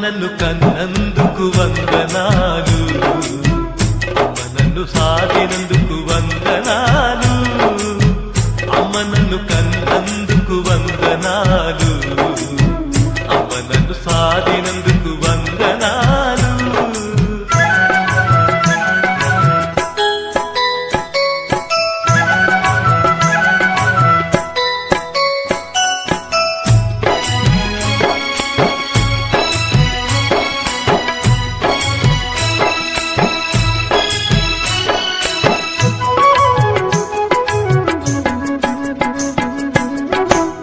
నన్ను కన్నందుకు వందనాలు, అమ్మ నన్ను సాధినందుకు వందనాలు, అమ్మ నన్ను కన్నందుకు వందనాలు, అమ్మ నన్ను సాధినందుకు వందనాలు.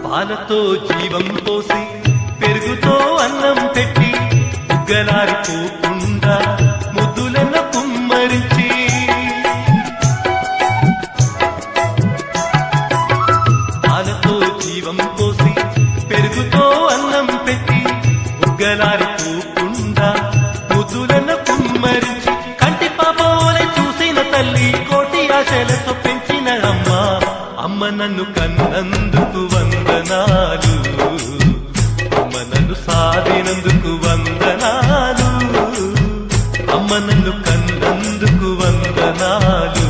పాలతో జీవం పోసి పెరుగుతో అన్నం పెట్టి ఉగ్గలారిపోకుండా ముద్దులెన్న కుమ్మరించి, పాలతో జీవం పోసి పెరుగుతో అన్నం పెట్టి ఉగ్గలారిపోకుండా ముద్దులెన్న కుమ్మరించి, కంటి పాపోలే చూసిన తల్లి కోటి ఆశలతో పెంచిన అమ్మ, అమ్మ నన్ను కన్నందుకు వందనాలు, అమ్మ నన్ను సాధినందుకు వందనాలు, అమ్మ నన్ను కన్నందుకు వందనాలు,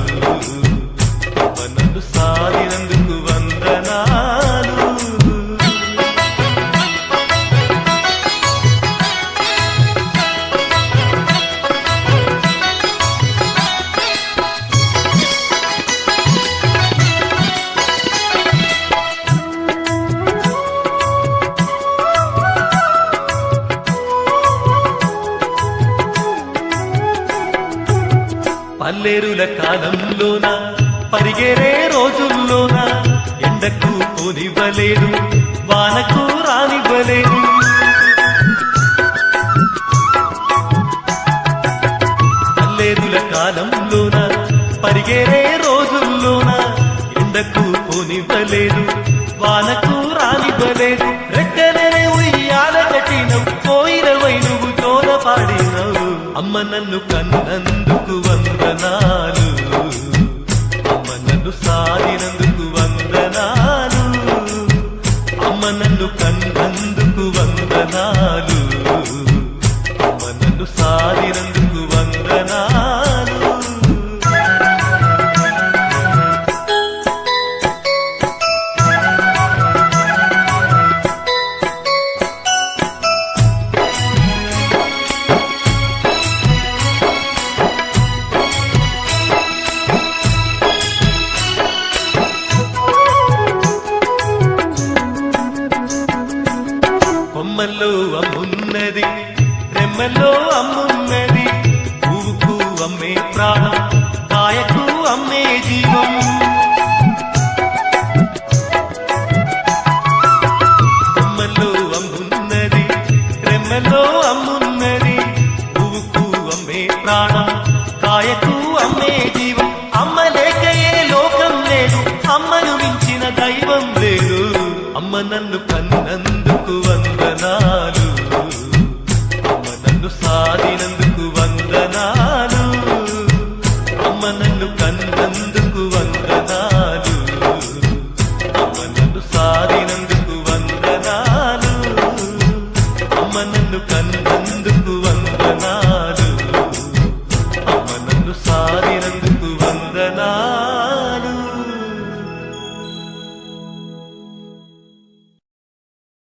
అమ్మ నన్ను సాధినందుకు వందనాలు. పల్లెరుల కాలంలోన పరిగెరే రోజుల్లోన ఎండకు పోనివ్వలేదు, వానకు రానివ్వలేదు, పల్లెరుల కాలంలోన పరిగెరే రోజుల్లోన ఎండకు పోనివ్వలేదు, వానకు రానివ్వలేదు, రెక్కనే ఉయ్యాల కట్టినవు కోయిలవై నువ్వు జోల పాడినవు, అమ్మ నన్ను కన్నందుకు వందనాలు, అమ్మ నన్ను సాధినందుకు వందనాలు, అమ్మ నన్ను కన్నందుకు వందనాలు, అమ్మ నన్ను సాధినందుకు వందనాలు. కొమ్మల్లో అమ్మున్నది, రెమ్మల్లో అమ్మున్నది, పువ్వుకు అమ్మే ప్రాణం, కాయకు అమ్మే జీవం, కొమ్మల్లో అమ్మున్నది, రెమ్మల్లో అమ్మున్నది, పువ్వుకు అమ్మే ప్రాణం, కాయకు అమ్మే జీవం, అమ్మ లేక ఏ లోకం లేదు, అమ్మను మించిన దైవం లేదు, అమ్మ నన్ను కన్నందుకు వందనాలు, అమ్మ నన్ను సాధినందుకు వందనాలు, అమ్మ నన్ను కన్నందుకు వందనాలు, అమ్మ నన్ను సాధినందుకు వందనాలు, అమ్మ నన్ను కన్నందుకు వందనాలు.